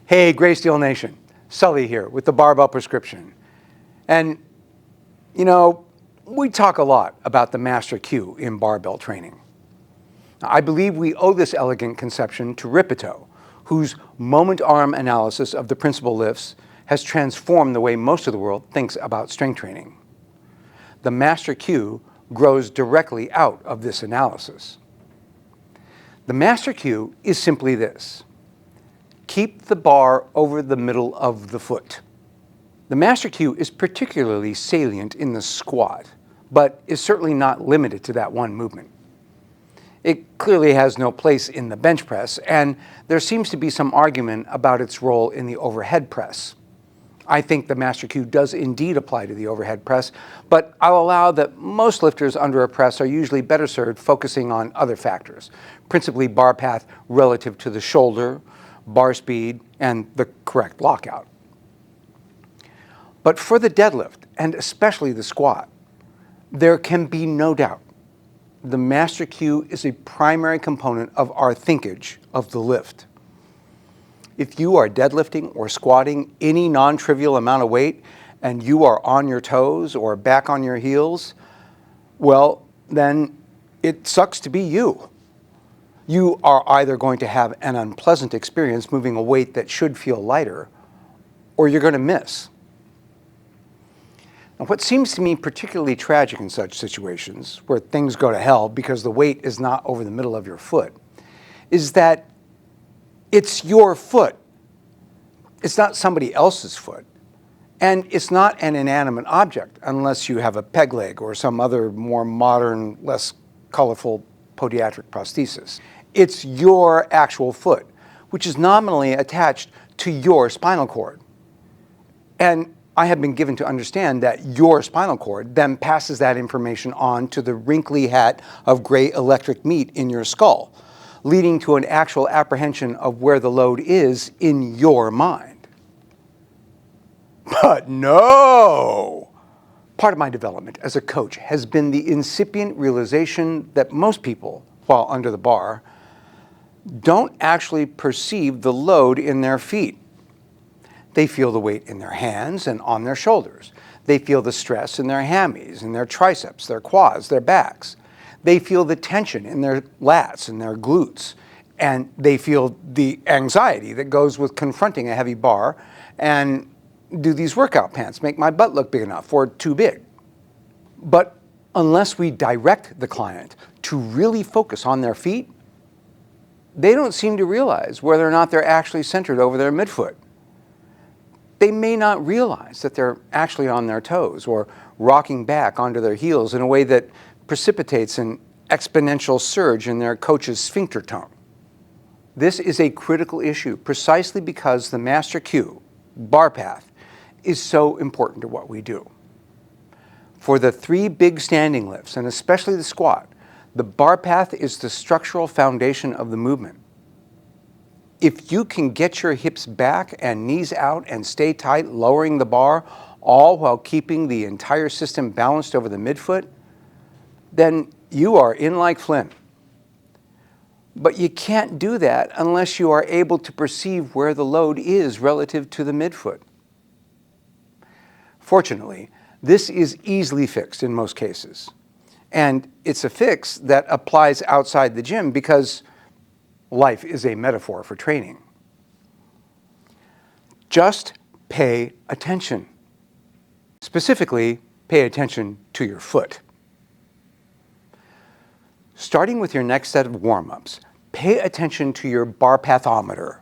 Hey, GreySteel Nation, Sully here with the Barbell Prescription. And, you know, we talk a lot about the master cue in barbell training. Now, I believe we owe this elegant conception to Ripito, whose moment-arm analysis of the principal lifts has transformed the way most of the world thinks about strength training. The master cue grows directly out of this analysis. The master cue is simply this: keep the bar over the middle of the foot. The master cue is particularly salient in the squat, but is certainly not limited to that one movement. It clearly has no place in the bench press, and there seems to be some argument about its role in the overhead press. I think the master cue does indeed apply to the overhead press, but I'll allow that most lifters under a press are usually better served focusing on other factors, principally bar path relative to the shoulder, bar speed, and the correct lockout. But for the deadlift, and especially the squat, there can be no doubt the master cue is a primary component of our thinkage of the lift. If you are deadlifting or squatting any non-trivial amount of weight and you are on your toes or back on your heels, well, then it sucks to be you. You are either going to have an unpleasant experience moving a weight that should feel lighter, or you're going to miss. Now, what seems to me particularly tragic in such situations, where things go to hell because the weight is not over the middle of your foot, is that it's your foot. It's not somebody else's foot. And it's not an inanimate object unless you have a peg leg or some other more modern, less colorful podiatric prosthesis. It's your actual foot, which is nominally attached to your spinal cord. And I have been given to understand that your spinal cord then passes that information on to the wrinkly hat of gray electric meat in your skull, leading to an actual apprehension of where the load is in your mind. But no! Part of my development as a coach has been the incipient realization that most people, while under the bar, don't actually perceive the load in their feet. They feel the weight in their hands and on their shoulders. They feel the stress in their hammies, in their triceps, their quads, their backs. They feel the tension in their lats and their glutes. And they feel the anxiety that goes with confronting a heavy bar and do these workout pants make my butt look big enough or too big? But unless we direct the client to really focus on their feet, they don't seem to realize whether or not they're actually centered over their midfoot. They may not realize that they're actually on their toes or rocking back onto their heels in a way that precipitates an exponential surge in their coach's sphincter tone. This is a critical issue precisely because the master cue, bar path, is so important to what we do. For the three big standing lifts, and especially the squat, the bar path is the structural foundation of the movement. If you can get your hips back and knees out and stay tight, lowering the bar, all while keeping the entire system balanced over the midfoot, then you are in like Flynn. But you can't do that unless you are able to perceive where the load is relative to the midfoot. Fortunately, this is easily fixed in most cases. And it's a fix that applies outside the gym because life is a metaphor for training. Just pay attention. Specifically, pay attention to your foot. Starting with your next set of warm-ups, pay attention to your bar pathometer,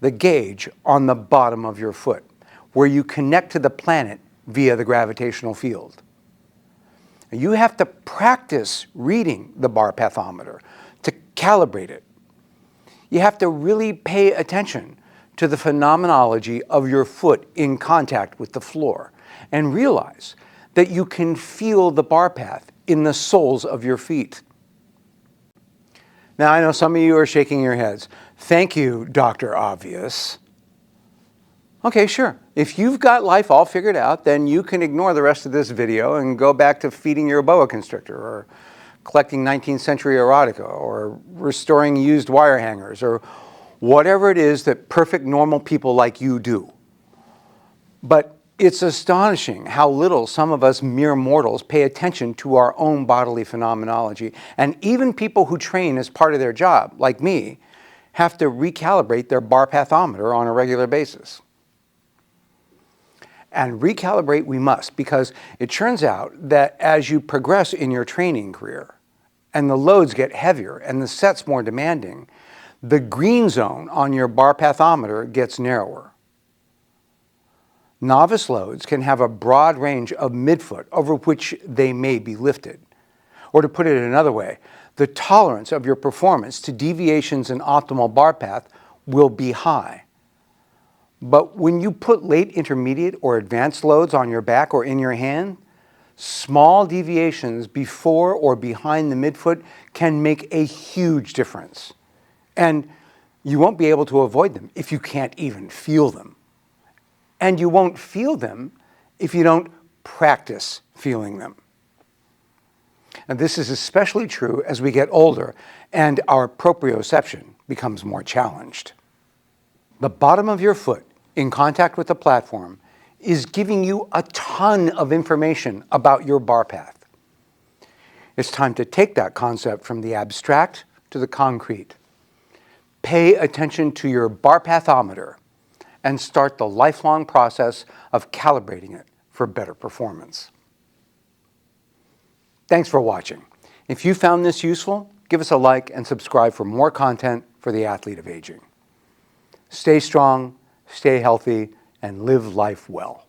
the gauge on the bottom of your foot, where you connect to the planet via the gravitational field. You have to practice reading the bar pathometer to calibrate it. You have to really pay attention to the phenomenology of your foot in contact with the floor and realize that you can feel the bar path in the soles of your feet. Now, I know some of you are shaking your heads. Thank you, Dr. Obvious. Okay, sure. If you've got life all figured out, then you can ignore the rest of this video and go back to feeding your boa constrictor or collecting 19th century erotica or restoring used wire hangers or whatever it is that perfect normal people like you do. But it's astonishing how little some of us mere mortals pay attention to our own bodily phenomenology. And even people who train as part of their job, like me, have to recalibrate their bar pathometer on a regular basis. And recalibrate we must, because it turns out that as you progress in your training career, and the loads get heavier and the sets more demanding, the green zone on your bar pathometer gets narrower. Novice loads can have a broad range of midfoot over which they may be lifted. Or to put it another way, the tolerance of your performance to deviations in optimal bar path will be high. But when you put late intermediate or advanced loads on your back or in your hand, small deviations before or behind the midfoot can make a huge difference. And you won't be able to avoid them if you can't even feel them. And you won't feel them if you don't practice feeling them. And this is especially true as we get older and our proprioception becomes more challenged. The bottom of your foot in contact with the platform is giving you a ton of information about your bar path. It's time to take that concept from the abstract to the concrete. Pay attention to your bar pathometer and start the lifelong process of calibrating it for better performance. Thanks for watching. If you found this useful, give us a like and subscribe for more content for the athlete of aging. Stay strong, stay healthy, and live life well.